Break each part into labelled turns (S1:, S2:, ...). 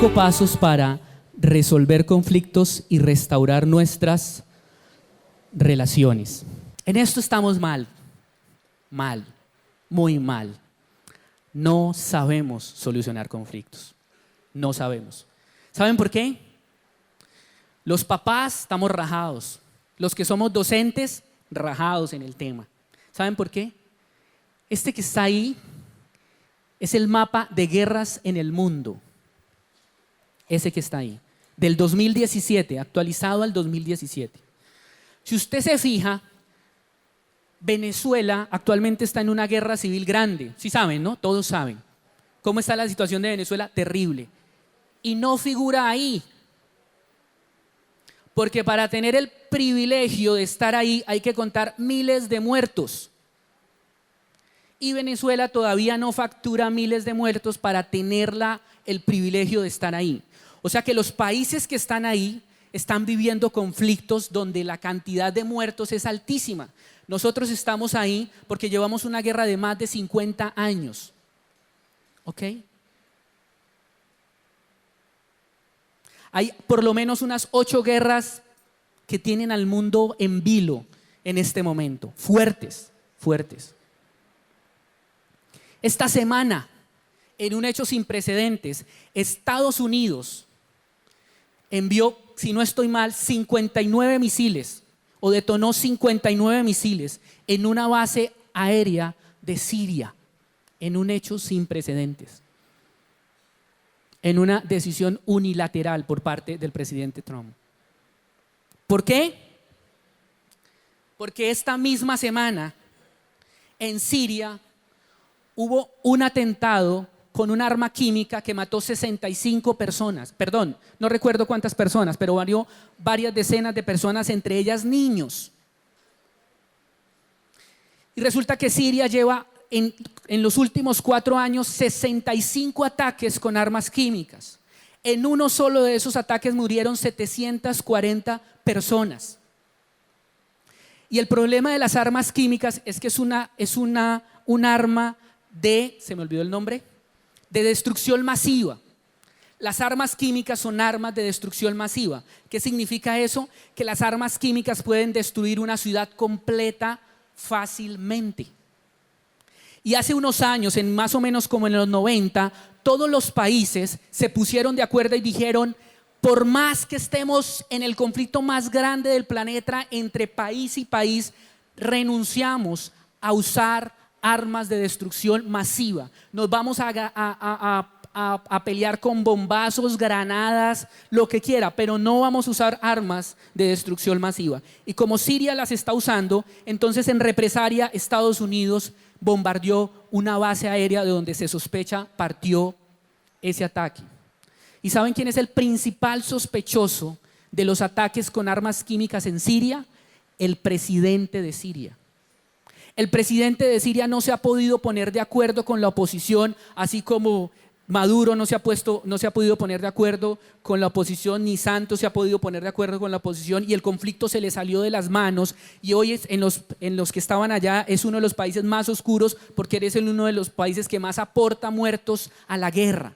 S1: 5 pasos para resolver conflictos y restaurar nuestras relaciones. En esto estamos mal, muy mal. No sabemos solucionar conflictos, no sabemos. ¿Saben por qué? Los papás estamos rajados, los que somos docentes rajados en el tema. ¿Saben por qué? Este que está ahí es el mapa de guerras en el mundo. Ese que está ahí, del 2017, actualizado al 2017. Si usted se fija, Venezuela actualmente está en una guerra civil grande. Sí saben, ¿no? Todos saben. ¿Cómo está la situación de Venezuela? Terrible. Y no figura ahí. Porque para tener el privilegio de estar ahí hay que contar miles de muertos. Y Venezuela todavía no factura miles de muertos para tener el privilegio de estar ahí. O sea que los países que están ahí están viviendo conflictos donde la cantidad de muertos es altísima. Nosotros estamos ahí porque llevamos una guerra de más de 50 años. ¿Ok? Hay por lo menos unas 8 guerras que tienen al mundo en vilo en este momento. Fuertes, fuertes. Esta semana, en un hecho sin precedentes, Estados Unidos envió, si no estoy mal, 59 misiles o detonó 59 misiles en una base aérea de Siria, en un hecho sin precedentes, en una decisión unilateral por parte del presidente Trump. ¿Por qué? Porque esta misma semana en Siria hubo un atentado con un arma química que mató 65 personas, perdón, no recuerdo cuántas personas, pero varias decenas de personas, entre ellas niños. Y resulta que Siria lleva en los últimos 4 años 65 ataques con armas químicas. En uno solo de esos ataques murieron 740 personas. Y el problema de las armas químicas es que es un arma se me olvidó el nombre, de destrucción masiva. Las armas químicas son armas de destrucción masiva. ¿Qué significa eso? Que las armas químicas pueden destruir una ciudad completa fácilmente. Y hace unos años, más o menos como en los 90, todos los países se pusieron de acuerdo y dijeron: por más que estemos en el conflicto más grande del planeta entre país y país, renunciamos a usar armas de destrucción masiva. Nos vamos a pelear con bombazos, granadas, lo que quiera, pero no vamos a usar armas de destrucción masiva. Y como Siria las está usando, entonces en represalia Estados Unidos bombardeó una base aérea de donde se sospecha partió ese ataque. ¿Y saben quién es el principal sospechoso de los ataques con armas químicas en Siria? El presidente de Siria. El presidente de Siria no se ha podido poner de acuerdo con la oposición, así como Maduro no se ha podido poner de acuerdo con la oposición, ni Santos se ha podido poner de acuerdo con la oposición, y el conflicto se le salió de las manos. Y hoy en los que estaban allá es uno de los países más oscuros, porque eres uno de los países que más aporta muertos a la guerra.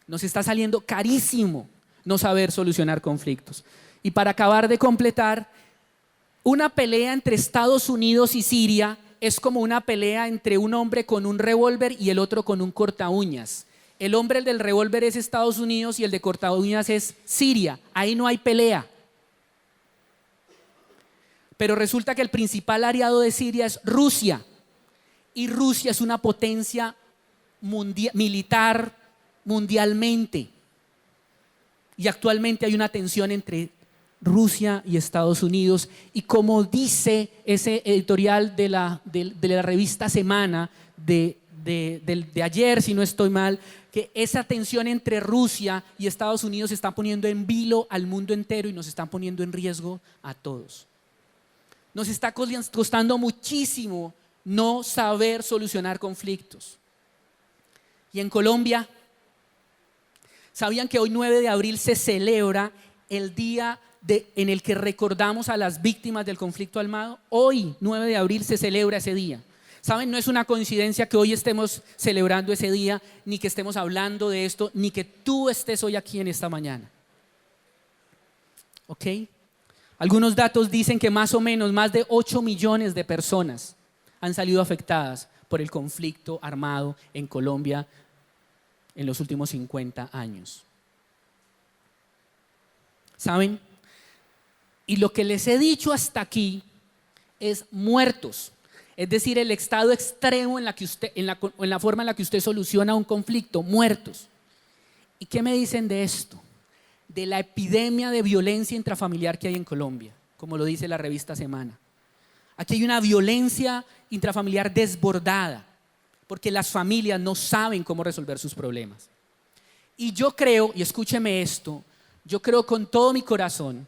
S1: Nos está saliendo carísimo no saber solucionar conflictos. Y para acabar de completar, una pelea entre Estados Unidos y Siria es como una pelea entre un hombre con un revólver y el otro con un cortaúñas. El hombre del revólver es Estados Unidos y el de cortaúñas es Siria. Ahí no hay pelea. Pero resulta que el principal aliado de Siria es Rusia. Y Rusia es una potencia militar mundialmente. Y actualmente hay una tensión entre Rusia y Estados Unidos, y como dice ese editorial de la revista Semana de ayer, si no estoy mal, que esa tensión entre Rusia y Estados Unidos está poniendo en vilo al mundo entero y nos están poniendo en riesgo a todos. Nos está costando muchísimo no saber solucionar conflictos. Y en Colombia, ¿sabían que hoy 9 de abril se celebra el día en el que recordamos a las víctimas del conflicto armado? Hoy, 9 de abril, se celebra ese día. ¿Saben? No es una coincidencia que hoy estemos celebrando ese día, ni que estemos hablando de esto, ni que tú estés hoy aquí en esta mañana. ¿Ok? Algunos datos dicen que más o menos más de 8 millones de personas han salido afectadas por el conflicto armado en Colombia en los últimos 50 años. ¿Saben? Y lo que les he dicho hasta aquí es muertos. Es decir, el estado extremo en la forma en la que usted soluciona un conflicto, muertos. ¿Y qué me dicen de esto? De la epidemia de violencia intrafamiliar que hay en Colombia, como lo dice la revista Semana. Aquí hay una violencia intrafamiliar desbordada, porque las familias no saben cómo resolver sus problemas. Y yo creo, y escúcheme esto, yo creo con todo mi corazón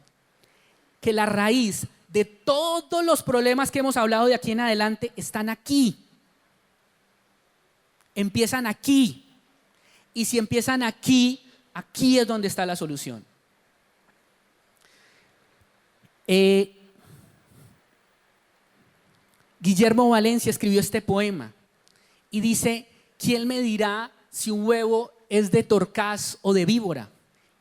S1: que la raíz de todos los problemas que hemos hablado de aquí en adelante están aquí. Empiezan aquí. Y si empiezan aquí, aquí es donde está la solución. Guillermo Valencia escribió este poema y dice: ¿quién me dirá si un huevo es de torcaz o de víbora?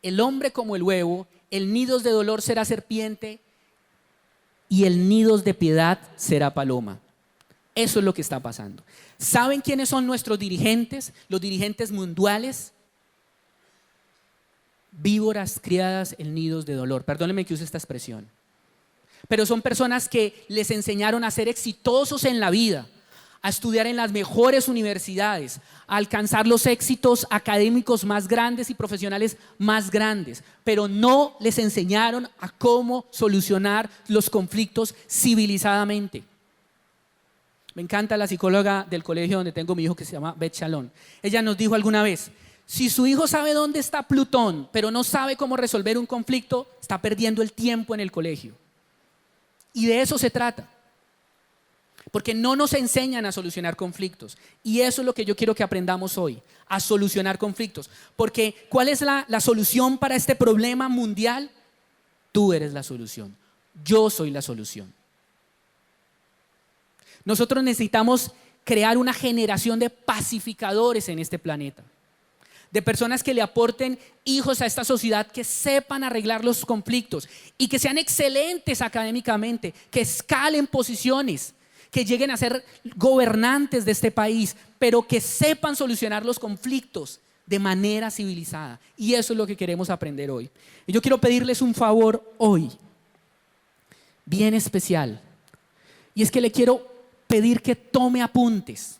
S1: El hombre como el huevo, el nido de dolor será serpiente y el nido de piedad será paloma. Eso es lo que está pasando. ¿Saben quiénes son nuestros dirigentes? Los dirigentes mundiales. Víboras criadas en nidos de dolor. Perdónenme que use esta expresión. Pero son personas que les enseñaron a ser exitosos en la vida, a estudiar en las mejores universidades, a alcanzar los éxitos académicos más grandes y profesionales más grandes, pero no les enseñaron a cómo solucionar los conflictos civilizadamente. Me encanta la psicóloga del colegio donde tengo mi hijo, que se llama Beth Shalom. Ella nos dijo alguna vez: si su hijo sabe dónde está Plutón, pero no sabe cómo resolver un conflicto, está perdiendo el tiempo en el colegio. Y de eso se trata. Porque no nos enseñan a solucionar conflictos. Y eso es lo que yo quiero que aprendamos hoy, a solucionar conflictos. Porque ¿cuál es la solución para este problema mundial? Tú eres la solución. Yo soy la solución. Nosotros necesitamos crear una generación de pacificadores en este planeta. De personas que le aporten hijos a esta sociedad, que sepan arreglar los conflictos y que sean excelentes académicamente, que escalen posiciones, que lleguen a ser gobernantes de este país, pero que sepan solucionar los conflictos de manera civilizada. Y eso es lo que queremos aprender hoy. Y yo quiero pedirles un favor hoy, bien especial, y es que le quiero pedir que tome apuntes.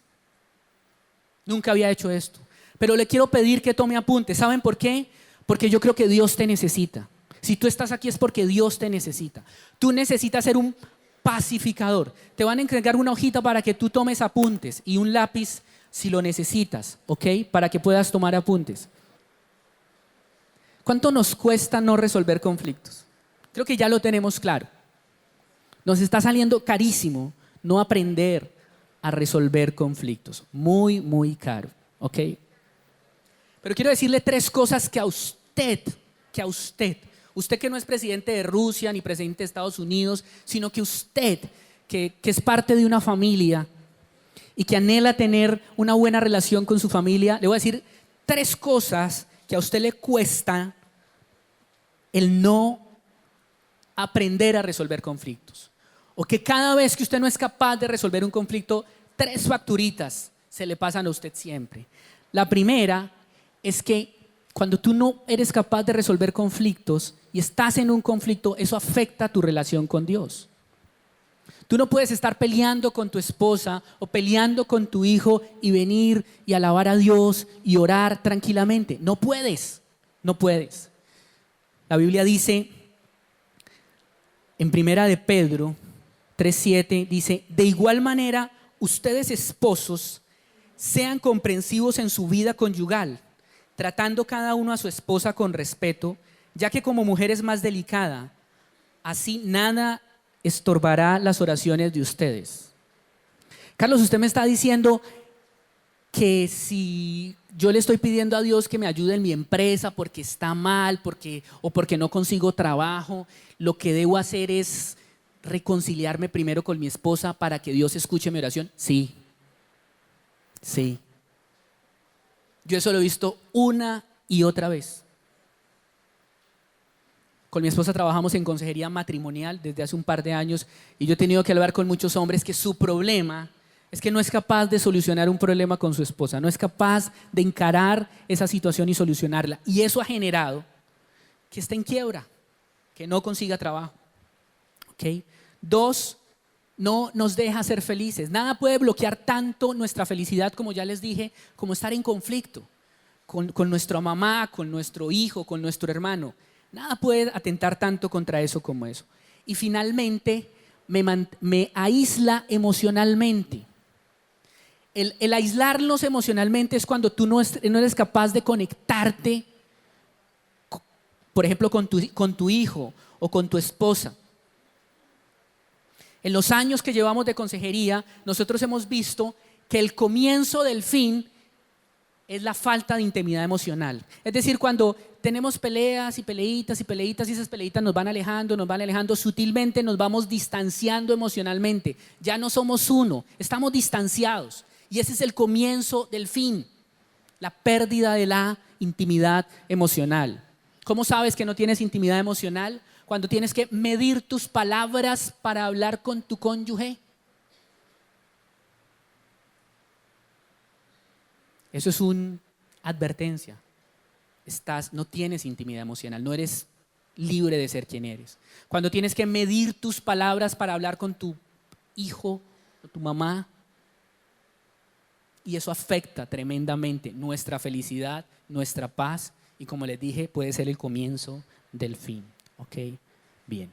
S1: Nunca había hecho esto, pero le quiero pedir que tome apuntes. ¿Saben por qué? Porque yo creo que Dios te necesita. Si tú estás aquí es porque Dios te necesita. Tú necesitas ser un pacificador. Te van a entregar una hojita para que tú tomes apuntes y un lápiz si lo necesitas, ¿ok? Para que puedas tomar apuntes. ¿Cuánto nos cuesta no resolver conflictos? Creo que ya lo tenemos claro. Nos está saliendo carísimo no aprender a resolver conflictos. Muy, muy caro, ¿ok? Pero quiero decirle 3 cosas que a usted que no es presidente de Rusia ni presidente de Estados Unidos, sino que usted, que es parte de una familia y que anhela tener una buena relación con su familia, le voy a decir 3 cosas que a usted le cuesta el no aprender a resolver conflictos. O que cada vez que usted no es capaz de resolver un conflicto, 3 facturitas se le pasan a usted siempre. La primera es que cuando tú no eres capaz de resolver conflictos y estás en un conflicto, eso afecta tu relación con Dios. Tú no puedes estar peleando con tu esposa o peleando con tu hijo y venir y alabar a Dios y orar tranquilamente. No puedes, no puedes. La Biblia dice en 1 de Pedro 3:7, dice: de igual manera, ustedes esposos sean comprensivos en su vida conyugal, tratando cada uno a su esposa con respeto, ya que como mujer es más delicada, así nada estorbará las oraciones de ustedes. Carlos, usted me está diciendo que si yo le estoy pidiendo a Dios que me ayude en mi empresa porque está mal, o porque no consigo trabajo, lo que debo hacer es reconciliarme primero con mi esposa para que Dios escuche mi oración. Sí, Sí. Yo eso lo he visto una y otra vez. Con mi esposa trabajamos en consejería matrimonial desde hace un par de años y yo he tenido que hablar con muchos hombres que su problema es que no es capaz de solucionar un problema con su esposa, no es capaz de encarar esa situación y solucionarla. Y eso ha generado que esté en quiebra, que no consiga trabajo. ¿Okay? 2, no nos deja ser felices. Nada puede bloquear tanto nuestra felicidad, como ya les dije, como estar en conflicto con nuestra mamá, con nuestro hijo, con nuestro hermano. Nada puede atentar tanto contra eso como eso. Y finalmente, me aísla emocionalmente. El aislarnos emocionalmente es cuando tú no eres capaz de conectarte, por ejemplo, con tu hijo o con tu esposa. En los años que llevamos de consejería, nosotros hemos visto que el comienzo del fin es la falta de intimidad emocional. Es decir, cuando tenemos peleas y peleitas y peleitas y esas peleitas nos van alejando, sutilmente nos vamos distanciando emocionalmente. Ya no somos uno, estamos distanciados. Y ese es el comienzo del fin, la pérdida de la intimidad emocional. ¿Cómo sabes que no tienes intimidad emocional? Cuando tienes que medir tus palabras para hablar con tu cónyuge. Eso es una advertencia. No tienes intimidad emocional, no eres libre de ser quien eres. Cuando tienes que medir tus palabras para hablar con tu hijo o tu mamá, y eso afecta tremendamente nuestra felicidad, nuestra paz, y como les dije, puede ser el comienzo del fin. ¿Ok? Bien.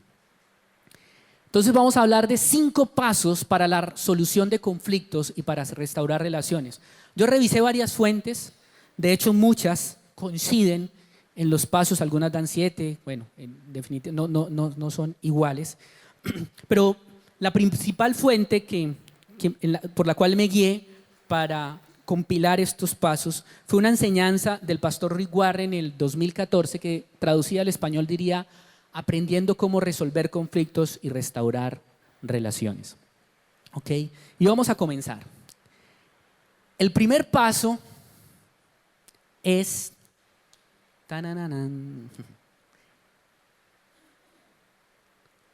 S1: Entonces vamos a hablar de 5 pasos para la solución de conflictos y para restaurar relaciones. Yo revisé varias fuentes, de hecho muchas coinciden en los pasos, algunas dan 7, bueno, en definitiva no son iguales, pero la principal fuente por la cual me guié para compilar estos pasos fue una enseñanza del pastor Rick Warren en el 2014 que traducida al español diría aprendiendo cómo resolver conflictos y restaurar relaciones. ¿Ok? Y vamos a comenzar. El primer paso es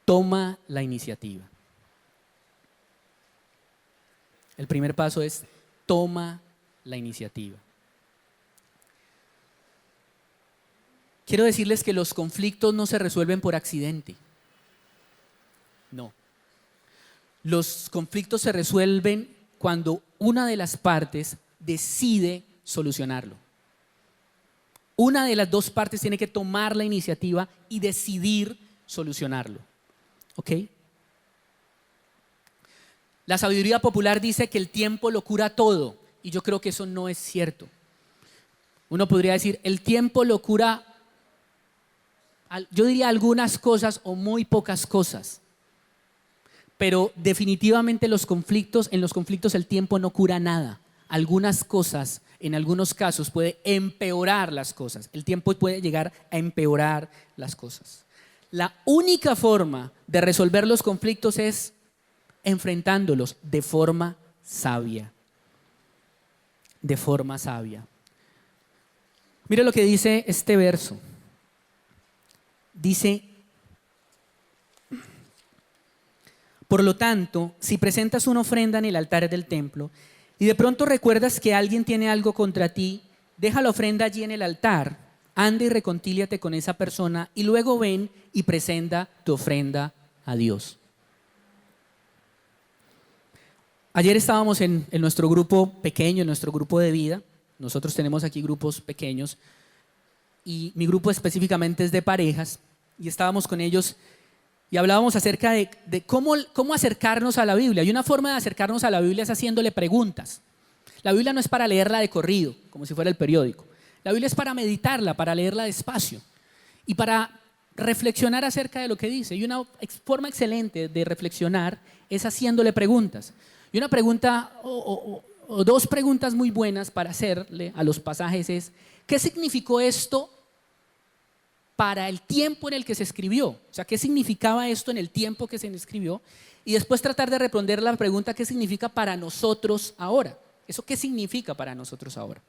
S1: toma la iniciativa. El primer paso es toma la iniciativa. Quiero decirles que los conflictos no se resuelven por accidente. No. Los conflictos se resuelven cuando una de las partes decide solucionarlo. Una de las dos partes tiene que tomar la iniciativa y decidir solucionarlo. ¿Ok? La sabiduría popular dice que el tiempo lo cura todo, y yo creo que eso no es cierto. Uno podría decir, el tiempo lo cura, yo diría algunas cosas o muy pocas cosas, pero definitivamente en los conflictos el tiempo no cura nada. Algunas cosas, en algunos casos, puede empeorar las cosas. El tiempo puede llegar a empeorar las cosas. La única forma de resolver los conflictos es enfrentándolos de forma sabia. De forma sabia. Mira lo que dice este verso. Dice, por lo tanto, si presentas una ofrenda en el altar del templo y de pronto recuerdas que alguien tiene algo contra ti, deja la ofrenda allí en el altar, anda y reconcíliate con esa persona y luego ven y presenta tu ofrenda a Dios. Ayer estábamos en nuestro grupo pequeño, en nuestro grupo de vida. Nosotros tenemos aquí grupos pequeños y mi grupo específicamente es de parejas y estábamos con ellos y hablábamos acerca de cómo acercarnos a la Biblia. Y una forma de acercarnos a la Biblia es haciéndole preguntas. La Biblia no es para leerla de corrido, como si fuera el periódico. La Biblia es para meditarla, para leerla despacio y para reflexionar acerca de lo que dice. Y una forma excelente de reflexionar es haciéndole preguntas. Y una pregunta o dos preguntas muy buenas para hacerle a los pasajes es, ¿qué significó esto para el tiempo en el que se escribió? O sea, ¿qué significaba esto en el tiempo que se escribió? Y después tratar de responder la pregunta, ¿qué significa para nosotros ahora? ¿Eso qué significa para nosotros ahora?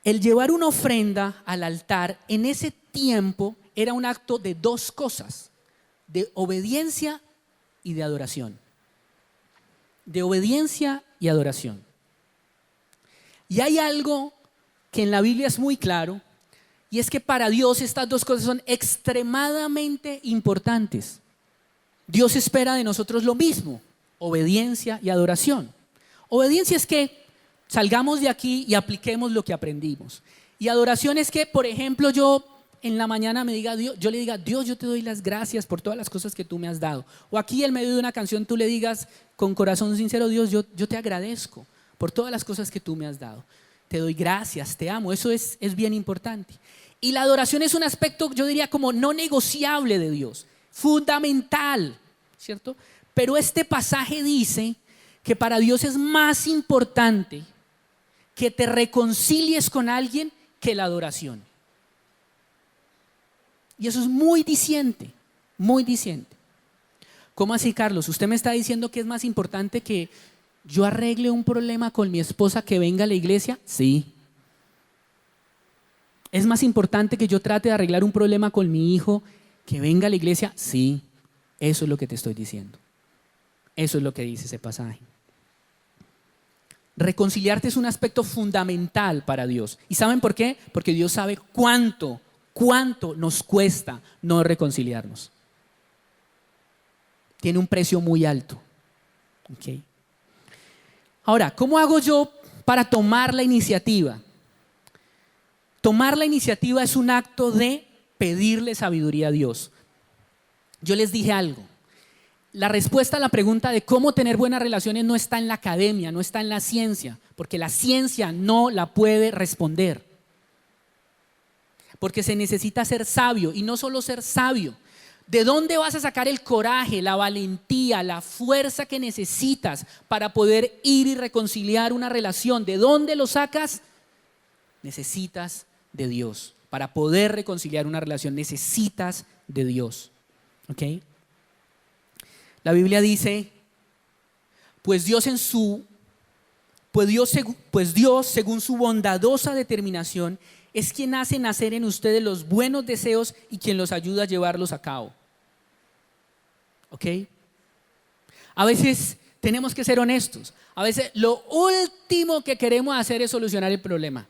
S1: El llevar una ofrenda al altar en ese tiempo era un acto de dos cosas, de obediencia y de adoración. De obediencia y adoración. Y hay algo que en la Biblia es muy claro, y es que para Dios estas dos cosas son extremadamente importantes. Dios espera de nosotros lo mismo, obediencia y adoración. Obediencia es que salgamos de aquí y apliquemos lo que aprendimos. Y adoración es que, por ejemplo, yo en la mañana yo le diga, Dios, yo te doy las gracias por todas las cosas que tú me has dado. O aquí en medio de una canción tú le digas con corazón sincero, Dios, yo te agradezco por todas las cosas que tú me has dado. Te doy gracias, te amo. Eso es bien importante. Y la adoración es un aspecto, yo diría, como no negociable de Dios, fundamental, ¿cierto? Pero este pasaje dice que para Dios es más importante que te reconcilies con alguien que la adoración. Y eso es muy diciente, muy diciente. ¿Cómo así, Carlos? ¿Usted me está diciendo que es más importante que yo arregle un problema con mi esposa que venga a la iglesia? Sí. ¿Es más importante que yo trate de arreglar un problema con mi hijo que venga a la iglesia? Sí. Eso es lo que te estoy diciendo. Eso es lo que dice ese pasaje. Reconciliarte es un aspecto fundamental para Dios. ¿Y saben por qué? Porque Dios sabe cuánto nos cuesta no reconciliarnos. Tiene un precio muy alto. ¿Okay? Ahora, ¿cómo hago yo para tomar la iniciativa? Tomar la iniciativa es un acto de pedirle sabiduría a Dios. Yo les dije algo. La respuesta a la pregunta de cómo tener buenas relaciones no está en la academia, no está en la ciencia, porque la ciencia no la puede responder. Porque se necesita ser sabio, y no solo ser sabio. ¿De dónde vas a sacar el coraje, la valentía, la fuerza que necesitas para poder ir y reconciliar una relación? ¿De dónde lo sacas? Necesitas de Dios. Para poder reconciliar una relación necesitas de Dios. ¿Ok? La Biblia dice, pues Dios según su bondadosa determinación es quien hace nacer en ustedes los buenos deseos y quien los ayuda a llevarlos a cabo. ¿Ok? A veces tenemos que ser honestos. A veces lo último que queremos hacer es solucionar el problema.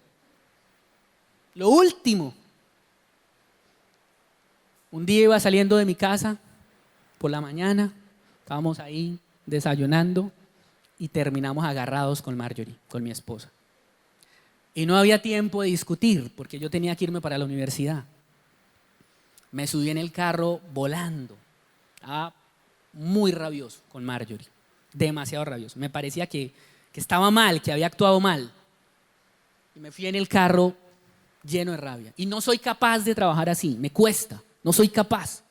S1: Lo último. Un día iba saliendo de mi casa por la mañana, estábamos ahí desayunando y terminamos agarrados con Marjorie, con mi esposa. Y no había tiempo de discutir porque yo tenía que irme para la universidad. Me subí en el carro volando. Estaba muy rabioso con Marjorie, demasiado rabioso. Me parecía que estaba mal, que había actuado mal. Y me fui en el carro lleno de rabia. Y no soy capaz de trabajar así, me cuesta, no soy capaz.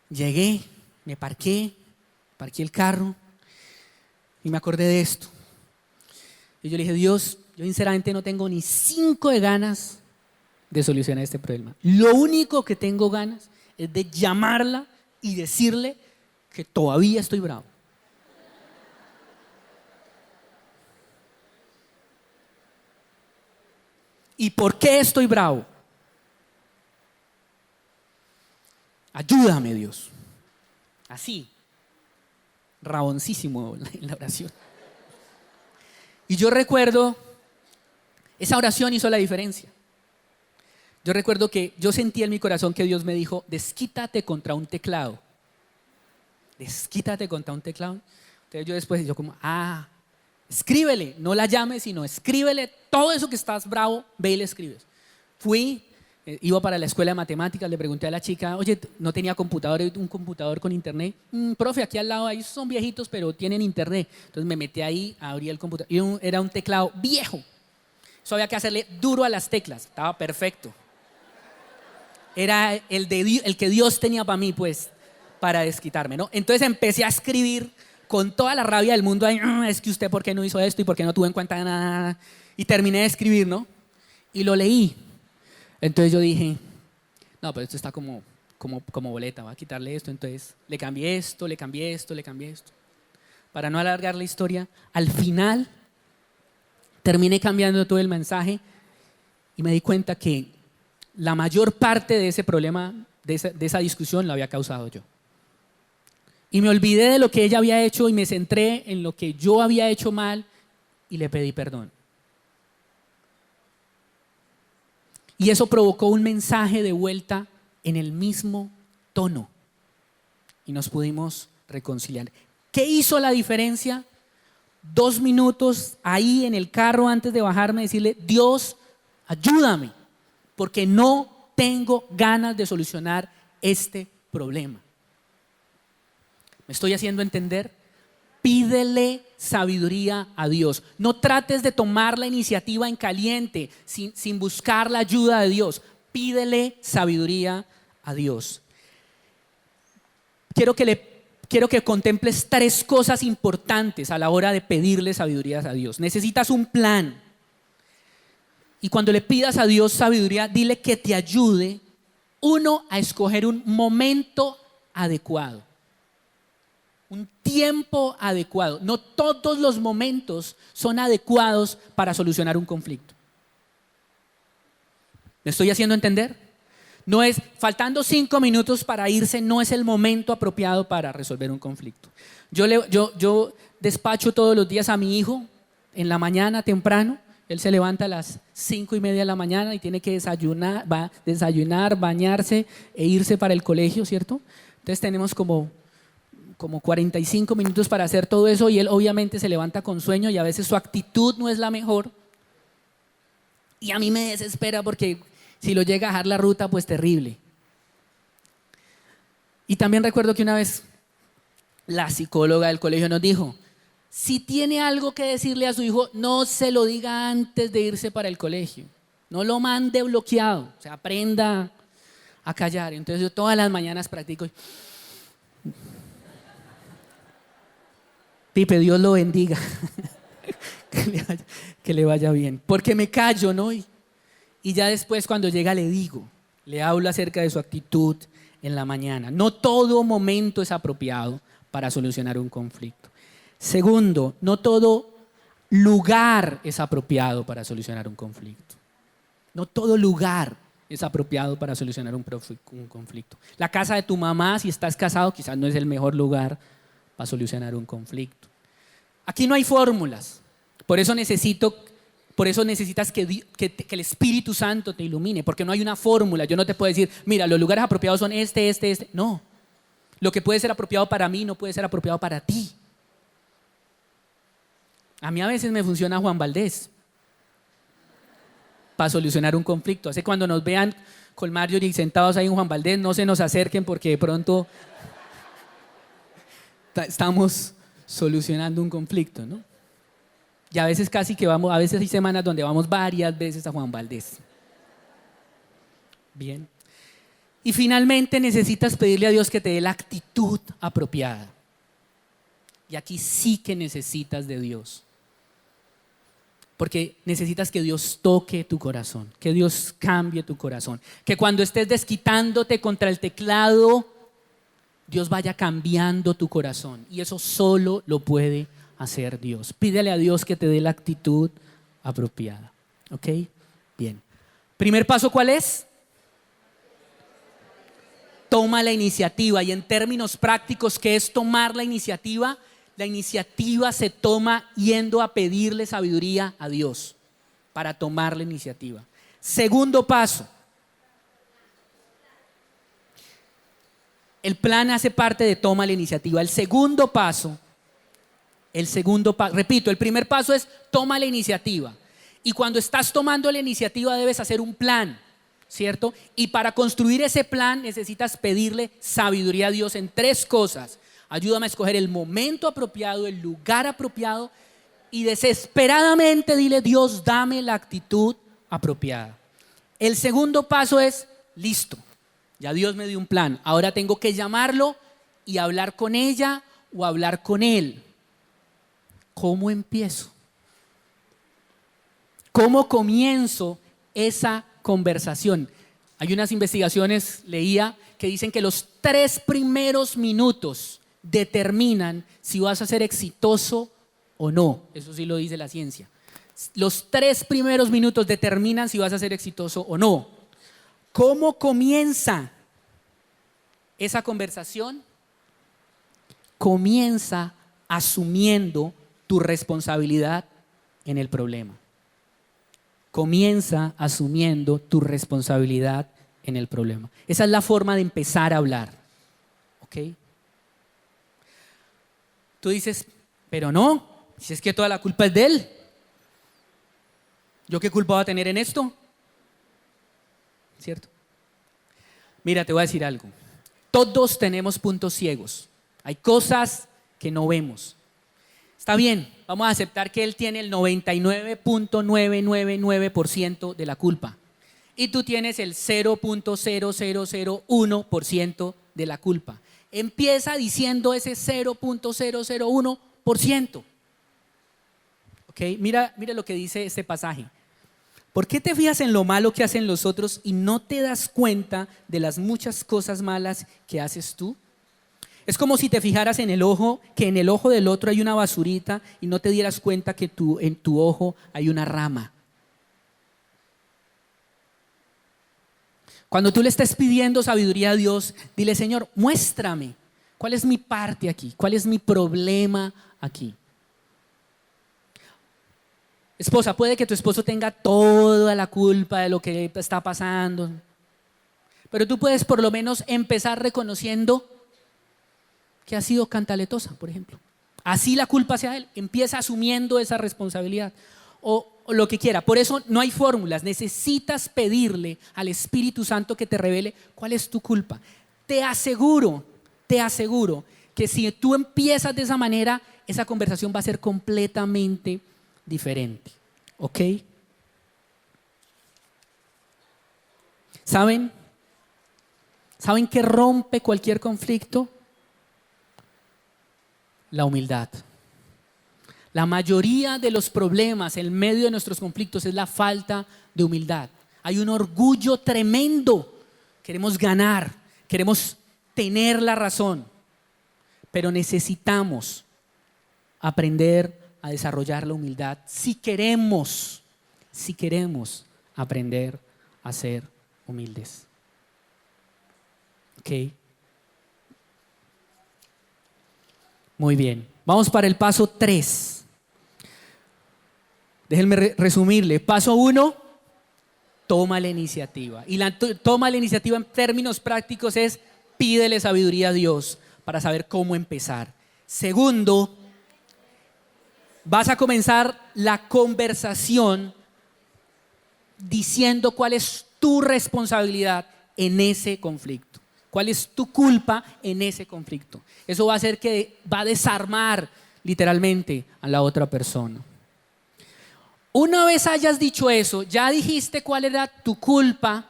S1: Llegué, me parqué el carro y me acordé de esto. Y yo le dije, Dios, yo sinceramente no tengo ni 5 de ganas de solucionar este problema. Lo único que tengo ganas es de llamarla y decirle que todavía estoy bravo. ¿Y por qué estoy bravo? Ayúdame, Dios. Así, raboncísimo en la oración. Y yo recuerdo, esa oración hizo la diferencia. Yo recuerdo que yo sentí en mi corazón que Dios me dijo, desquítate contra un teclado. Desquítate contra un teclado. Entonces yo después, escríbele, no la llames, sino escríbele todo eso que estás bravo, ve y le escribes. Fui, iba para la escuela de matemáticas, le pregunté a la chica, oye, no tenía computador, un computador con internet. Profe, aquí al lado, ahí son viejitos, pero tienen internet. Entonces me metí ahí, abrí el computador, y era un teclado viejo. Eso había que hacerle duro a las teclas, estaba perfecto. Era el que Dios tenía para mí, pues, para desquitarme, ¿no? Entonces empecé a escribir con toda la rabia del mundo, es que usted por qué no hizo esto y por qué no tuvo en cuenta nada. Y terminé de escribir, ¿no? Y lo leí. Entonces yo dije, no, pero esto está como boleta, voy a quitarle esto. Entonces le cambié esto, le cambié esto, le cambié esto. para no alargar la historia, al final terminé cambiando todo el mensaje y me di cuenta que la mayor parte de ese problema, de esa discusión, la había causado yo. Y me olvidé de lo que ella había hecho y me centré en lo que yo había hecho mal y le pedí perdón. Y eso provocó un mensaje de vuelta en el mismo tono y nos pudimos reconciliar. ¿Qué hizo la diferencia? 2 minutos ahí en el carro antes de bajarme, decirle: Dios, ayúdame, porque no tengo ganas de solucionar este problema. ¿Me estoy haciendo entender? Pídele sabiduría a Dios. No trates de tomar la iniciativa en caliente, sin buscar la ayuda de Dios. Pídele sabiduría a Dios. Quiero que contemples 3 cosas importantes a la hora de pedirle sabiduría a Dios. Necesitas un plan. Y cuando le pidas a Dios sabiduría, dile que te ayude, 1, a escoger un momento adecuado. Un tiempo adecuado. No todos los momentos son adecuados para solucionar un conflicto. ¿Me estoy haciendo entender? No es, faltando 5 minutos para irse, no es el momento apropiado para resolver un conflicto. Yo despacho todos los días a mi hijo en la mañana temprano. Él se levanta a las 5:30 de la mañana y tiene que desayunar, bañarse e irse para el colegio, ¿cierto? Entonces tenemos como 45 minutos para hacer todo eso y él obviamente se levanta con sueño y a veces su actitud no es la mejor. Y a mí me desespera porque si lo llega a dejar la ruta, pues terrible. Y también recuerdo que una vez la psicóloga del colegio nos dijo: si tiene algo que decirle a su hijo, no se lo diga antes de irse para el colegio. No lo mande bloqueado, o sea, aprenda a callar. Entonces yo todas las mañanas practico. Pipe, Dios lo bendiga. que le vaya bien. Porque me callo, ¿no? Y ya después cuando llega le hablo acerca de su actitud en la mañana. No todo momento es apropiado para solucionar un conflicto. Segundo, no todo lugar es apropiado para solucionar un conflicto. No todo lugar es apropiado para solucionar un conflicto. La casa de tu mamá, si estás casado, quizás no es el mejor lugar para solucionar un conflicto. Aquí no hay fórmulas. Por eso necesitas que el Espíritu Santo te ilumine, porque no hay una fórmula. Yo no te puedo decir, mira, los lugares apropiados son este. No. Lo que puede ser apropiado para mí no puede ser apropiado para ti. A mí a veces me funciona Juan Valdés para solucionar un conflicto. Así cuando nos vean con Marjorie sentados ahí en Juan Valdés, no se nos acerquen porque de pronto estamos solucionando un conflicto, ¿no? Y a veces casi que a veces hay semanas donde vamos varias veces a Juan Valdés. Bien. Y finalmente necesitas pedirle a Dios que te dé la actitud apropiada. Y aquí sí que necesitas de Dios. Porque necesitas que Dios toque tu corazón, que Dios cambie tu corazón. Que cuando estés desquitándote contra el teclado, Dios vaya cambiando tu corazón. Y eso solo lo puede hacer Dios. Pídele a Dios que te dé la actitud apropiada. ¿Ok? Bien. Primer paso, ¿cuál es? Toma la iniciativa. Y en términos prácticos, ¿qué es tomar la iniciativa? La iniciativa se toma yendo a pedirle sabiduría a Dios para tomar la iniciativa. Segundo paso. El plan hace parte de toma la iniciativa. El segundo paso, repito, el primer paso es toma la iniciativa. Y cuando estás tomando la iniciativa debes hacer un plan, ¿cierto? Y para construir ese plan necesitas pedirle sabiduría a Dios en 3 cosas. Ayúdame a escoger el momento apropiado, el lugar apropiado y desesperadamente dile: Dios, dame la actitud apropiada. El segundo paso es: listo, ya Dios me dio un plan, ahora tengo que llamarlo y hablar con ella o hablar con él. ¿Cómo empiezo? ¿Cómo comienzo esa conversación? Hay unas investigaciones, leía, que dicen que los 3 primeros minutos determinan si vas a ser exitoso o no. Eso sí lo dice la ciencia. Los 3 primeros minutos determinan si vas a ser exitoso o no. ¿Cómo comienza esa conversación? Comienza asumiendo tu responsabilidad en el problema. Comienza asumiendo tu responsabilidad en el problema. Esa es la forma de empezar a hablar. ¿Ok? Tú dices, pero no, si es que toda la culpa es de él. ¿Yo qué culpa voy a tener en esto? ¿Cierto? Mira, te voy a decir algo. Todos tenemos puntos ciegos. Hay cosas que no vemos. Está bien, vamos a aceptar que él tiene el 99.999% de la culpa y tú tienes el 0.0001% de la culpa. Empieza diciendo ese 0.001%. ¿Ok? Mira lo que dice este pasaje. ¿Por qué te fijas en lo malo que hacen los otros y no te das cuenta de las muchas cosas malas que haces tú? Es como si te fijaras en el ojo, que en el ojo del otro hay una basurita y no te dieras cuenta que en tu ojo hay una rama. Cuando tú le estés pidiendo sabiduría a Dios, dile, Señor, muéstrame cuál es mi parte aquí, cuál es mi problema aquí. Esposa, puede que tu esposo tenga toda la culpa de lo que está pasando, pero tú puedes por lo menos empezar reconociendo que ha sido cantaletosa, por ejemplo. Así la culpa sea él, empieza asumiendo esa responsabilidad o lo que quiera. Por eso no hay fórmulas, necesitas pedirle al Espíritu Santo que te revele cuál es tu culpa. Te aseguro que si tú empiezas de esa manera, esa conversación va a ser completamente diferente. ¿Ok? ¿Saben? ¿Saben qué rompe cualquier conflicto? La humildad. La mayoría de los problemas en medio de nuestros conflictos es la falta de humildad. Hay un orgullo tremendo. Queremos ganar, queremos tener la razón, pero necesitamos aprender a desarrollar la humildad si queremos aprender a ser humildes. ¿Ok? Muy bien, vamos para el paso 3. Déjenme resumirle. Paso 1, toma la iniciativa. Y toma la iniciativa en términos prácticos es pídele sabiduría a Dios para saber cómo empezar. Segundo, vas a comenzar la conversación diciendo cuál es tu responsabilidad en ese conflicto. ¿Cuál es tu culpa en ese conflicto? Eso va a hacer que va a desarmar literalmente a la otra persona. Una vez hayas dicho eso, ya dijiste cuál era tu culpa,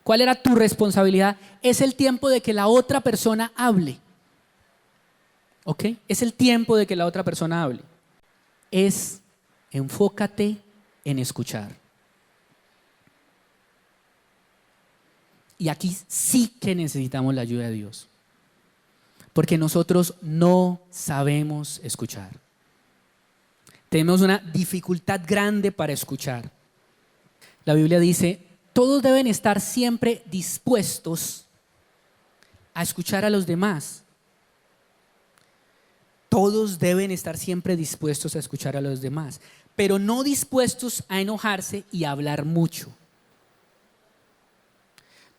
S1: cuál era tu responsabilidad, es el tiempo de que la otra persona hable. ¿Ok? Es el tiempo de que la otra persona hable. Enfócate en escuchar. Y aquí sí que necesitamos la ayuda de Dios. Porque nosotros no sabemos escuchar. Tenemos una dificultad grande para escuchar. La Biblia dice, todos deben estar siempre dispuestos a escuchar a los demás. Todos deben estar siempre dispuestos a escuchar a los demás, pero no dispuestos a enojarse y a hablar mucho.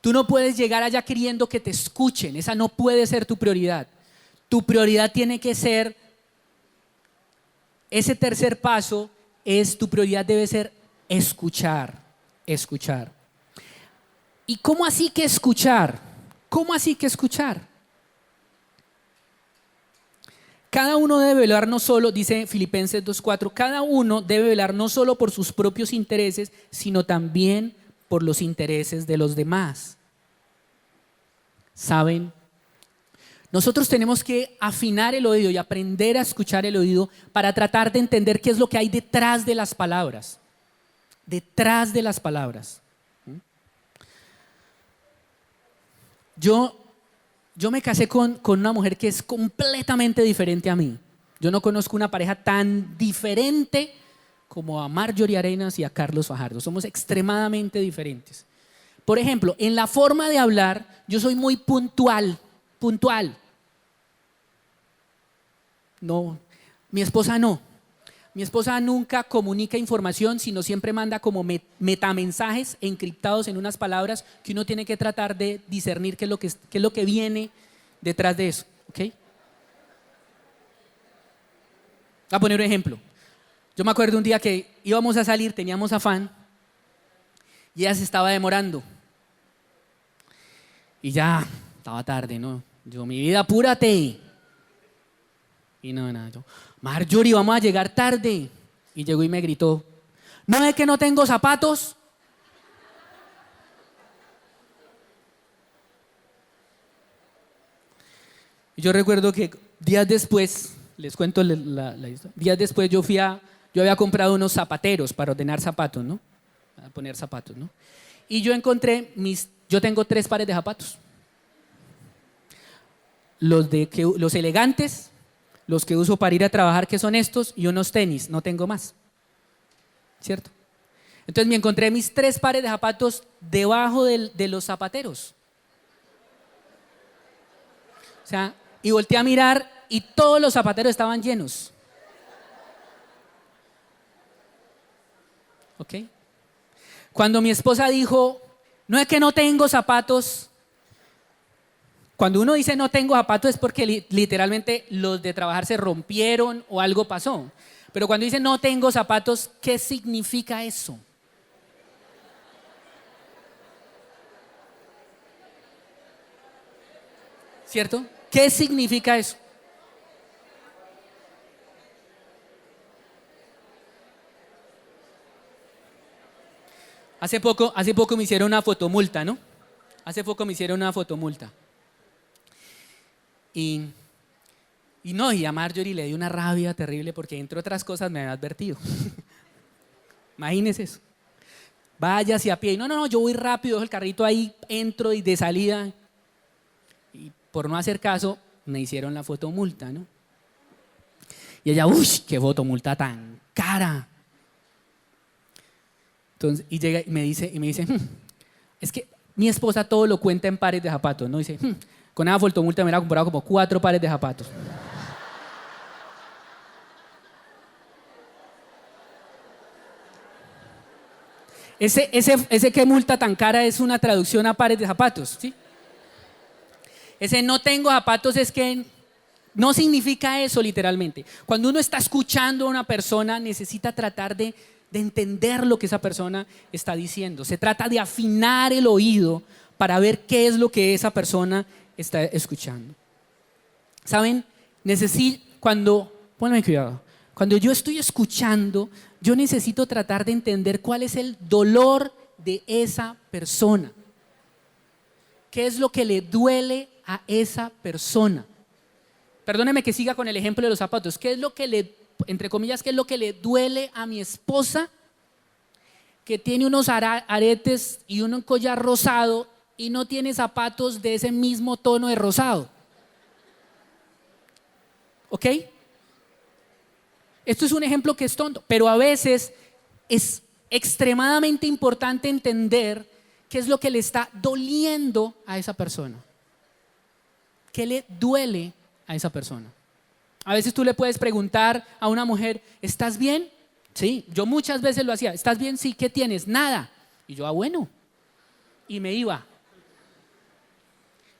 S1: Tú no puedes llegar allá queriendo que te escuchen, esa no puede ser tu prioridad. Tu prioridad tiene que ser, ese tercer paso tu prioridad debe ser escuchar. ¿Y cómo así que escuchar? ¿Cómo así que escuchar? Cada uno debe velar no solo, dice Filipenses 2:4, cada uno debe velar no solo por sus propios intereses, sino también por los intereses de los demás. ¿Saben? Nosotros tenemos que afinar el oído y aprender a escuchar el oído para tratar de entender qué es lo que hay detrás de las palabras. Detrás de las palabras. Yo Yo me casé con una mujer que es completamente diferente a mí. Yo no conozco una pareja tan diferente como a Marjorie Arenas y a Carlos Fajardo. Somos extremadamente diferentes. Por ejemplo, en la forma de hablar, yo soy muy puntual. No, mi esposa no. Mi esposa nunca comunica información, sino siempre manda como metamensajes encriptados en unas palabras que uno tiene que tratar de discernir qué es lo que viene detrás de eso. ¿Ok? Voy a poner un ejemplo. Yo me acuerdo un día que íbamos a salir, teníamos afán y ella se estaba demorando. Y ya estaba tarde, ¿no? Yo, mi vida, apúrate. Y no, nada, yo, Marjorie, vamos a llegar tarde. Y llegó y me gritó, ¿no es que no tengo zapatos? Y yo recuerdo que días después, les cuento la historia, días después yo había comprado unos zapateros para ordenar zapatos, ¿no? Para poner zapatos, ¿no? Y yo encontré yo tengo 3 pares de zapatos. Los elegantes, los que uso para ir a trabajar, que son estos, y unos tenis, no tengo más. ¿Cierto? Entonces me encontré mis 3 pares de zapatos debajo de los zapateros. O sea, y volteé a mirar y todos los zapateros estaban llenos. ¿Ok? Cuando mi esposa dijo, no es que no tengo zapatos. Cuando uno dice no tengo zapatos es porque literalmente los de trabajar se rompieron o algo pasó. Pero cuando dice no tengo zapatos, ¿qué significa eso? ¿Cierto? ¿Qué significa eso? Hace poco me hicieron una fotomulta, ¿no? Hace poco me hicieron una fotomulta. Y no, y a Marjorie le dio una rabia terrible porque entre otras cosas me había advertido. Imagínese eso. Váyase a pie. Y no, yo voy rápido, dejo el carrito ahí, entro y de salida. Y por no hacer caso, me hicieron la fotomulta, ¿no? Y ella, uy, qué fotomulta tan cara. Entonces, y llega y me dice, es que mi esposa todo lo cuenta en pares de zapatos, ¿no? Dice, con esa fotomulta me hubiera comprado como 4 pares de zapatos. Ese qué multa tan cara es una traducción a pares de zapatos, ¿sí? Ese no tengo zapatos es que no significa eso literalmente. Cuando uno está escuchando a una persona, necesita tratar de entender lo que esa persona está diciendo. Se trata de afinar el oído para ver qué es lo que esa persona está escuchando. ¿Saben? Pónganme cuidado, cuando yo estoy escuchando, yo necesito tratar de entender cuál es el dolor de esa persona. ¿Qué es lo que le duele a esa persona? Perdóneme que siga con el ejemplo de los zapatos. ¿Qué es lo que entre comillas, qué es lo que le duele a mi esposa que tiene unos aretes y un collar rosado y no tiene zapatos de ese mismo tono de rosado? ¿Ok? Esto es un ejemplo que es tonto, pero a veces es extremadamente importante entender qué es lo que le está doliendo a esa persona. ¿Qué le duele a esa persona? A veces tú le puedes preguntar a una mujer, ¿estás bien? Sí, yo muchas veces lo hacía. ¿Estás bien? Sí, ¿qué tienes? Nada. Y yo, bueno. Y me iba.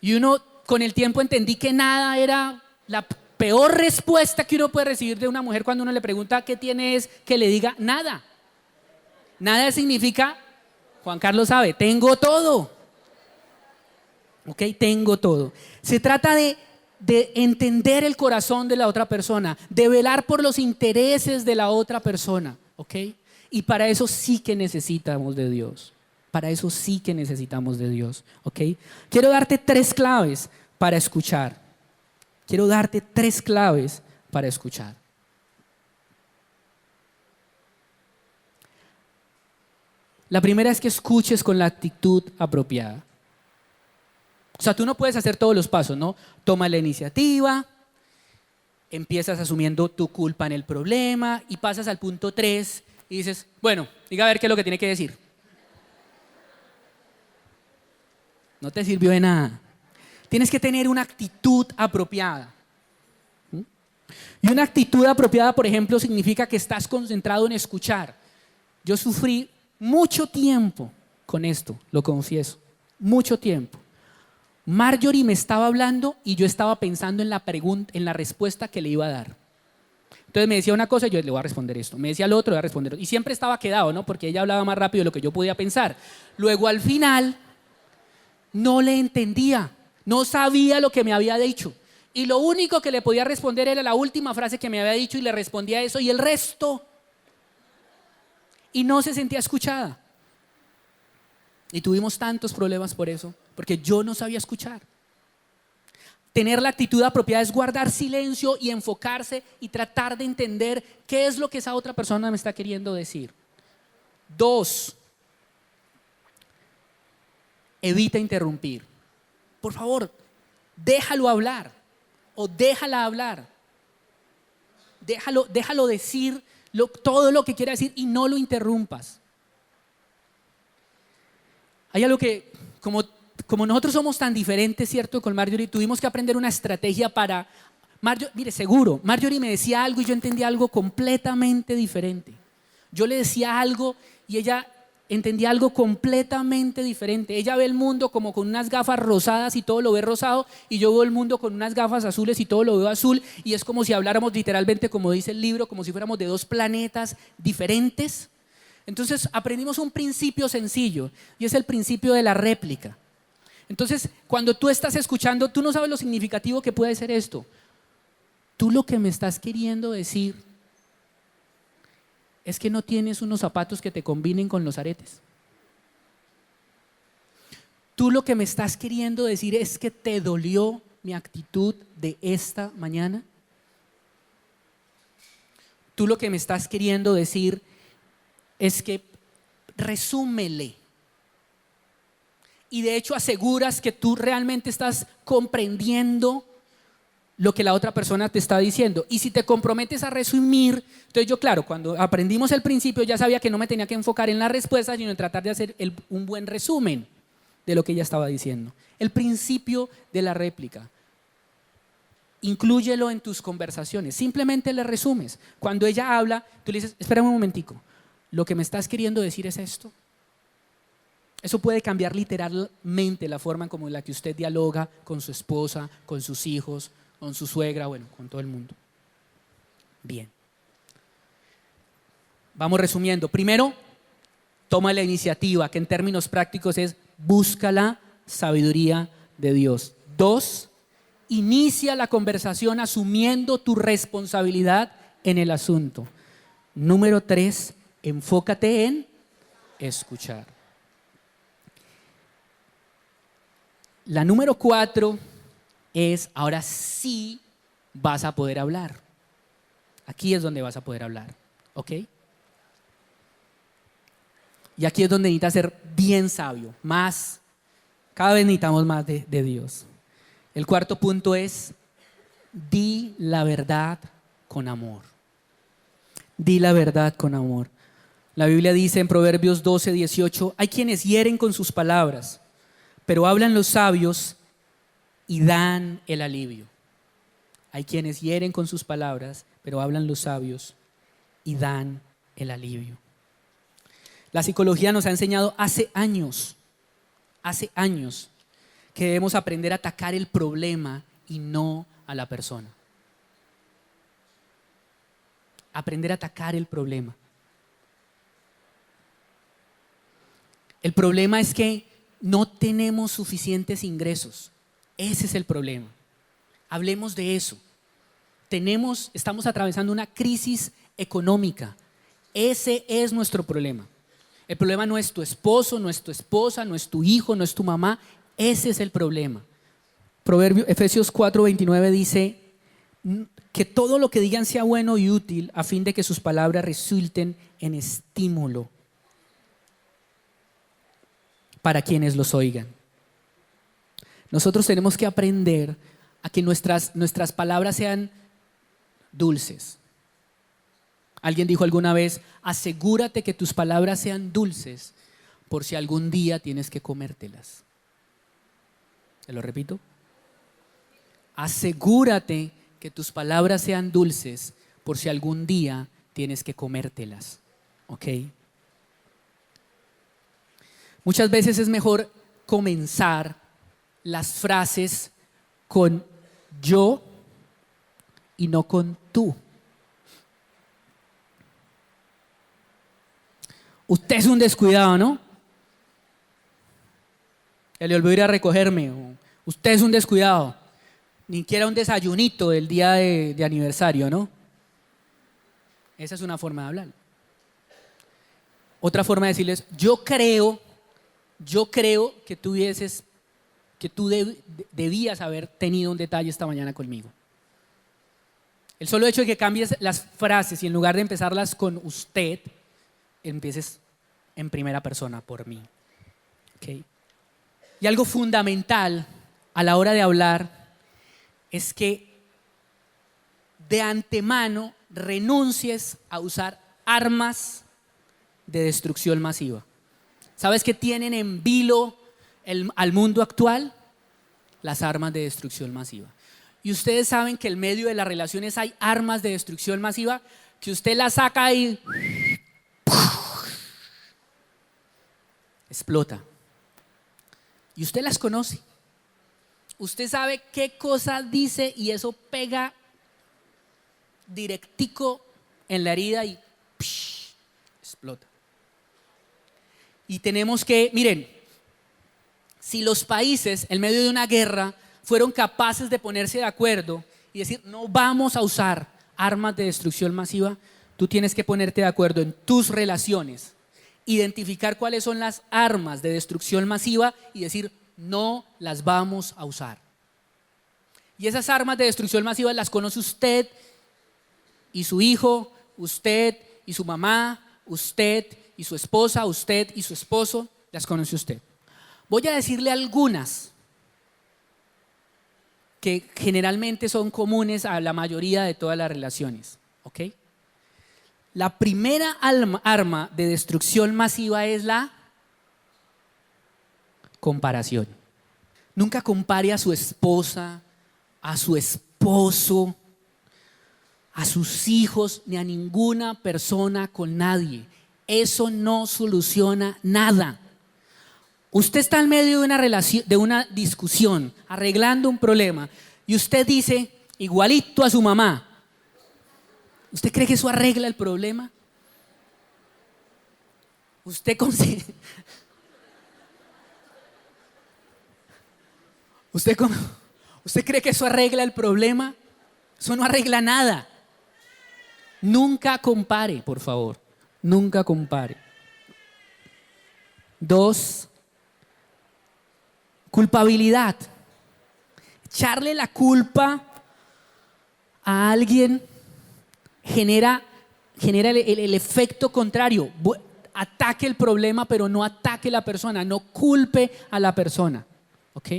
S1: Y uno con el tiempo entendí que nada era la peor respuesta que uno puede recibir de una mujer cuando uno le pregunta qué tiene, es que le diga nada. Nada significa, Juan Carlos sabe, tengo todo. ¿Ok? Tengo todo. Se trata de entender el corazón de la otra persona, de velar por los intereses de la otra persona. ¿Ok? Y para eso sí que necesitamos de Dios. Para eso sí que necesitamos de Dios. ¿Ok? Quiero darte 3 claves para escuchar. Quiero darte 3 claves para escuchar. La primera es que escuches con la actitud apropiada. O sea, tú no puedes hacer todos los pasos, ¿no? Toma la iniciativa, empiezas asumiendo tu culpa en el problema y pasas al punto 3 y dices, bueno, diga a ver qué es lo que tiene que decir. No te sirvió de nada. Tienes que tener una actitud apropiada. Y una actitud apropiada, por ejemplo, significa que estás concentrado en escuchar. Yo sufrí mucho tiempo con esto, lo confieso, mucho tiempo. Marjorie me estaba hablando y yo estaba pensando en la pregunta, en la respuesta que le iba a dar. Entonces me decía una cosa y yo le voy a responder esto. Me decía lo otro, le voy a responder otro. Y siempre estaba quedado, ¿no? Porque ella hablaba más rápido de lo que yo podía pensar. Luego al final no le entendía, no sabía lo que me había dicho. Y lo único que le podía responder era la última frase que me había dicho y le respondía eso y el resto. Y no se sentía escuchada. Y tuvimos tantos problemas por eso, porque yo no sabía escuchar. Tener la actitud apropiada es guardar silencio y enfocarse y tratar de entender qué es lo que esa otra persona me está queriendo decir. 2, evita interrumpir. Por favor, déjalo hablar o déjala hablar. Déjalo decir todo lo que quiera decir y no lo interrumpas. Hay algo que, como nosotros somos tan diferentes, ¿cierto? Con Marjorie, tuvimos que aprender una estrategia para... mire, seguro, Marjorie me decía algo y yo entendía algo completamente diferente. Yo le decía algo y ella entendía algo completamente diferente. Ella ve el mundo como con unas gafas rosadas y todo lo ve rosado, y yo veo el mundo con unas gafas azules y todo lo veo azul, y es como si habláramos literalmente, como dice el libro, como si fuéramos de dos planetas diferentes. Entonces aprendimos un principio sencillo y es el principio de la réplica. Entonces, cuando tú estás escuchando, tú no sabes lo significativo que puede ser esto. Tú lo que me estás queriendo decir es que no tienes unos zapatos que te combinen con los aretes. Tú lo que me estás queriendo decir es que te dolió mi actitud de esta mañana. Tú lo que me estás queriendo decir es que resúmele. Y de hecho aseguras que tú realmente estás comprendiendo lo que la otra persona te está diciendo. Y si te comprometes a resumir, entonces yo, claro, cuando aprendimos el principio ya sabía que no me tenía que enfocar en la respuesta, sino en tratar de hacer un buen resumen de lo que ella estaba diciendo. El principio de la réplica. Inclúyelo en tus conversaciones. Simplemente le resumes. Cuando ella habla, tú le dices, espérame un momentico, ¿lo que me estás queriendo decir es esto? Eso puede cambiar literalmente la forma en la que usted dialoga con su esposa, con sus hijos, con su suegra, bueno, con todo el mundo. Bien. Vamos resumiendo. Primero, toma la iniciativa, que en términos prácticos es busca la sabiduría de Dios. 2, inicia la conversación asumiendo tu responsabilidad en el asunto. Número 3, enfócate en escuchar. La número 4 es, ahora sí vas a poder hablar. Aquí es donde vas a poder hablar, ¿ok? Y aquí es donde necesitas ser bien sabio, cada vez necesitamos más de Dios. El 4 punto es, di la verdad con amor. Di la verdad con amor. La Biblia dice en Proverbios 12:18, hay quienes hieren con sus palabras, pero hablan los sabios y dan el alivio. Hay quienes hieren con sus palabras, pero hablan los sabios y dan el alivio. La psicología nos ha enseñado hace años, que debemos aprender a atacar el problema y no a la persona. Aprender a atacar el problema. El problema es que no tenemos suficientes ingresos. Ese es el problema. Hablemos de eso. Estamos atravesando una crisis económica. Ese es nuestro problema. El problema no es tu esposo, no es tu esposa, no es tu hijo, no es tu mamá. Ese es el problema. Efesios 4:29 dice que todo lo que digan sea bueno y útil a fin de que sus palabras resulten en estímulo para quienes los oigan. Nosotros tenemos que aprender a que nuestras palabras sean dulces. Alguien dijo alguna vez, asegúrate que tus palabras sean dulces por si algún día tienes que comértelas. ¿Te lo repito? Asegúrate que tus palabras sean dulces por si algún día tienes que comértelas. ¿Ok? Muchas veces es mejor comenzar las frases con yo y no con tú. Usted es un descuidado, ¿no? Ya le olvidó ir a recogerme. Usted es un descuidado. Ni siquiera un desayunito del día de aniversario, ¿no? Esa es una forma de hablar. Otra forma de decirles, yo creo que tú debías haber tenido un detalle esta mañana conmigo. El solo hecho de que cambies las frases y en lugar de empezarlas con usted, empieces en primera persona por mí. ¿Okay? Y algo fundamental a la hora de hablar es que de antemano renuncies a usar armas de destrucción masiva. ¿Sabes qué tienen en vilo al mundo actual? Las armas de destrucción masiva. Y ustedes saben que en medio de las relaciones hay armas de destrucción masiva que usted las saca y explota. Y usted las conoce. Usted sabe qué cosa dice y eso pega directico en la herida y explota. Y tenemos que, miren, si los países en medio de una guerra fueron capaces de ponerse de acuerdo y decir no vamos a usar armas de destrucción masiva, tú tienes que ponerte de acuerdo en tus relaciones, identificar cuáles son las armas de destrucción masiva y decir no las vamos a usar. Y esas armas de destrucción masiva las conoce usted y su hijo, usted y su mamá, usted y su esposa, usted y su esposo, las conoce usted. Voy a decirle algunas que generalmente son comunes a la mayoría de todas las relaciones. ¿Ok? La primera arma de destrucción masiva es la comparación. Nunca compare a su esposa, a su esposo, a sus hijos, ni a ninguna persona con nadie. Eso no soluciona nada. Usted está en medio de una relación, de una discusión, arreglando un problema, y usted dice, igualito a su mamá. ¿Usted cree que eso arregla el problema? ¿Usted cree que eso arregla el problema? Eso no arregla nada. Nunca compare, por favor. Nunca compare. 2, culpabilidad. Echarle la culpa a alguien genera el efecto contrario. Ataque el problema, pero no ataque a la persona. No culpe a la persona. ¿Ok?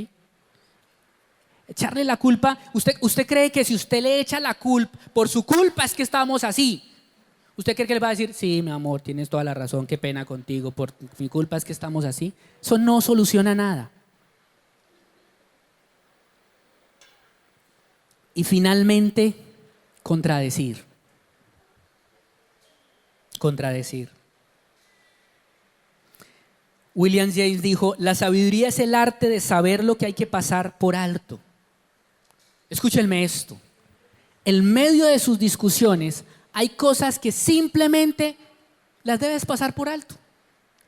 S1: Echarle la culpa. ¿Usted cree que si usted le echa la culpa, por su culpa es que estamos así? ¿Usted cree que le va a decir, sí, mi amor, tienes toda la razón, qué pena contigo, por mi culpa es que estamos así? Eso no soluciona nada. Y finalmente, contradecir. William James dijo, la sabiduría es el arte de saber lo que hay que pasar por alto. Escúchenme esto. En medio de sus discusiones hay cosas que simplemente las debes pasar por alto.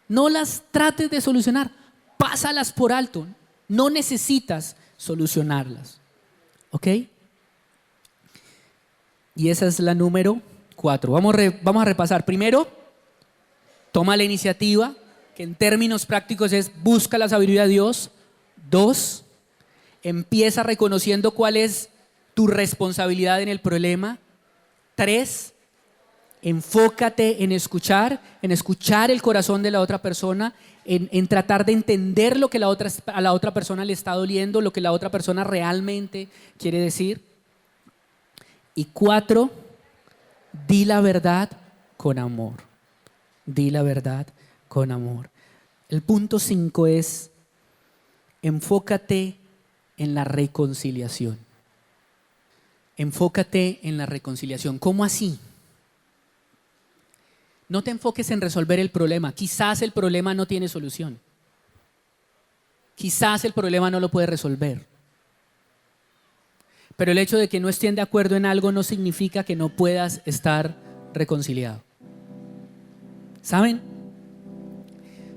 S1: No las trates de solucionar, pásalas por alto. No necesitas solucionarlas. ¿Ok? Y esa es la número 4. Vamos a repasar. Primero, toma la iniciativa, que en términos prácticos es busca la sabiduría de Dios. 2, empieza reconociendo cuál es tu responsabilidad en el problema. 3, Enfócate en escuchar el corazón de la otra persona, en tratar de entender lo que a la otra persona le está doliendo, lo que la otra persona realmente quiere decir. Y 4, di la verdad con amor. Di la verdad con amor. El punto 5 es, enfócate en la reconciliación. Enfócate en la reconciliación. ¿Cómo así? No te enfoques en resolver el problema. Quizás el problema no tiene solución. Quizás el problema no lo puede resolver. Pero el hecho de que no estén de acuerdo en algo no significa que no puedas estar reconciliado. ¿Saben?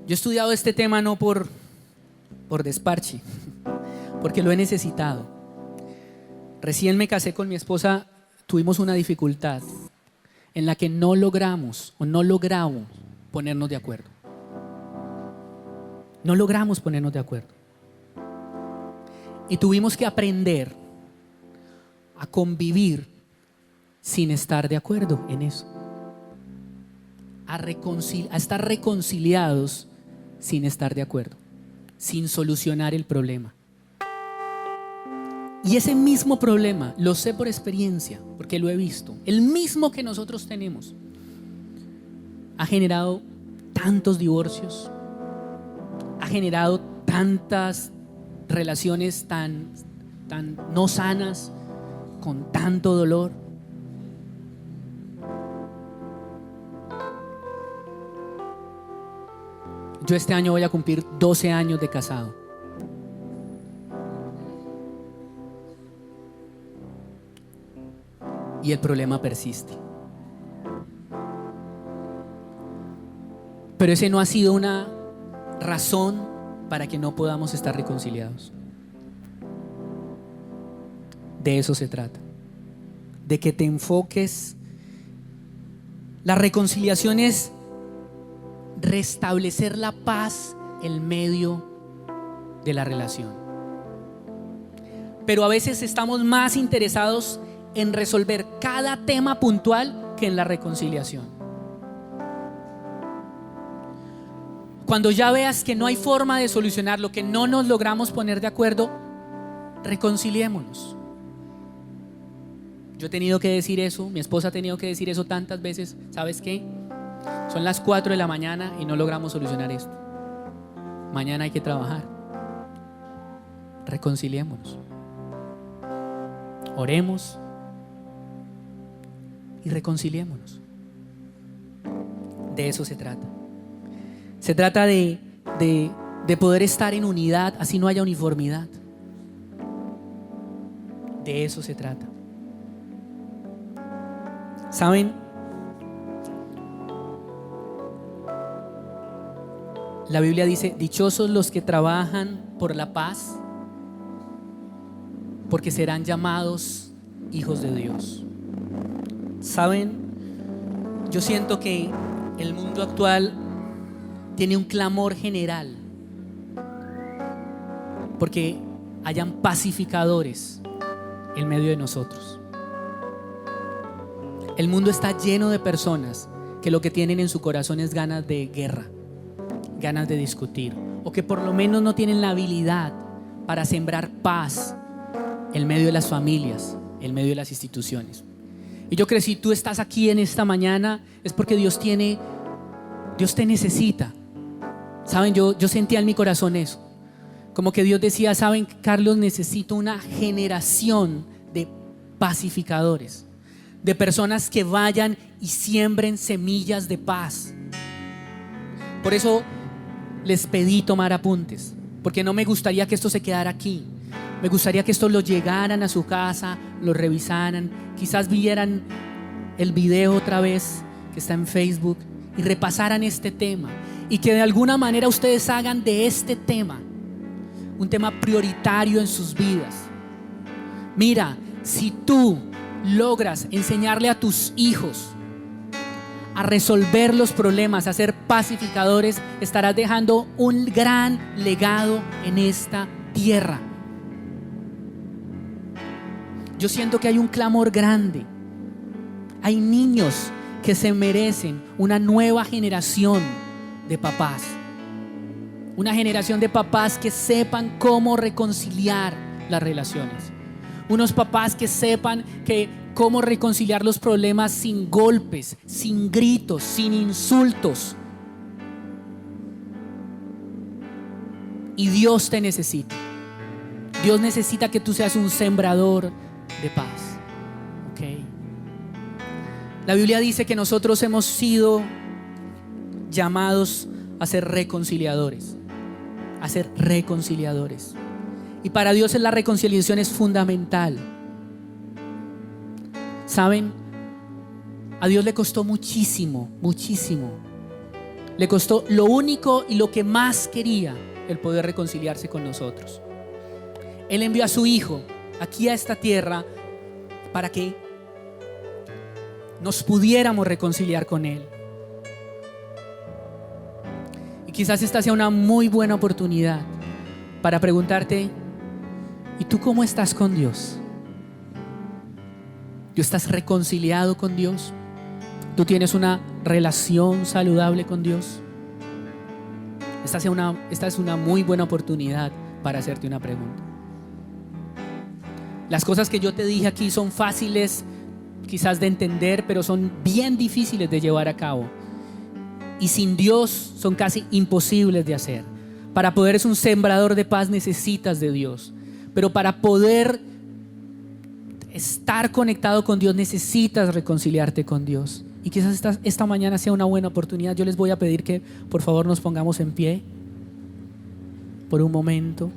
S1: Yo he estudiado este tema no por desparche, porque lo he necesitado. Recién me casé con mi esposa, tuvimos una dificultad en la que no logramos ponernos de acuerdo. No logramos ponernos de acuerdo. Y tuvimos que aprender a convivir sin estar de acuerdo en eso. A estar reconciliados sin estar de acuerdo, sin solucionar el problema. Y ese mismo problema, lo sé por experiencia, porque lo he visto, el mismo que nosotros tenemos, ha generado tantos divorcios, ha generado tantas relaciones tan no sanas, con tanto dolor. Yo este año voy a cumplir 12 años de casado. Y el problema persiste. Pero ese no ha sido una razón para que no podamos estar reconciliados. De eso se trata. De que te enfoques. La reconciliación es restablecer la paz en medio de la relación. Pero a veces estamos más interesados en resolver cada tema puntual que en la reconciliación. Cuando ya veas que no hay forma de solucionarlo, que no nos logramos poner de acuerdo, reconciliémonos. Yo he tenido que decir eso, mi esposa ha tenido que decir eso tantas veces. ¿Sabes qué? Son las 4 de la mañana y no logramos solucionar esto. Mañana hay que trabajar. Reconciliémonos. Oremos y reconciliémonos. De eso se trata. Se trata de poder estar en unidad, así no haya uniformidad. De eso se trata. ¿Saben? La Biblia dice, dichosos los que trabajan por la paz, porque serán llamados hijos de Dios. ¿Saben? Yo siento que el mundo actual tiene un clamor general porque hayan pacificadores en medio de nosotros. El mundo está lleno de personas que lo que tienen en su corazón es ganas de guerra, ganas de discutir, o que por lo menos no tienen la habilidad para sembrar paz en medio de las familias, en medio de las instituciones. Y yo creo que si tú estás aquí en esta mañana es porque Dios te necesita. Saben, yo sentía en mi corazón eso, como que Dios decía, saben, Carlos, necesito una generación de pacificadores, de personas que vayan y siembren semillas de paz. Por eso les pedí tomar apuntes, porque no me gustaría que esto se quedara aquí. Me gustaría que esto lo llegaran a su casa, lo revisaran, quizás vieran el video otra vez que está en Facebook y repasaran este tema, y que de alguna manera ustedes hagan de este tema un tema prioritario en sus vidas. Mira, si tú logras enseñarle a tus hijos a resolver los problemas, a ser pacificadores, estarás dejando un gran legado en esta tierra. Yo siento que hay un clamor grande. Hay niños que se merecen una nueva generación de papás. Una generación de papás que sepan cómo reconciliar las relaciones. Unos papás que sepan cómo reconciliar los problemas sin golpes, sin gritos, sin insultos. Y Dios te necesita. Dios necesita que tú seas un sembrador de paz. ¿Okay? La Biblia dice que nosotros hemos sido llamados a ser reconciliadores. A ser reconciliadores. Y para Dios la reconciliación es fundamental. ¿Saben? A Dios le costó muchísimo, muchísimo. Le costó lo único y lo que más quería, el poder reconciliarse con nosotros. Él envió a su Hijo aquí a esta tierra para que nos pudiéramos reconciliar con Él. Y quizás esta sea una muy buena oportunidad para preguntarte: ¿y tú cómo estás con Dios? ¿Tú estás reconciliado con Dios? ¿Tú tienes una relación saludable con Dios? Esta es una muy buena oportunidad para hacerte una pregunta. Las cosas que yo te dije aquí son fáciles quizás de entender, pero son bien difíciles de llevar a cabo. Y sin Dios son casi imposibles de hacer. Para poder ser un sembrador de paz necesitas de Dios. Pero para poder estar conectado con Dios necesitas reconciliarte con Dios. Y quizás esta mañana sea una buena oportunidad. Yo les voy a pedir que por favor nos pongamos en pie por un momento.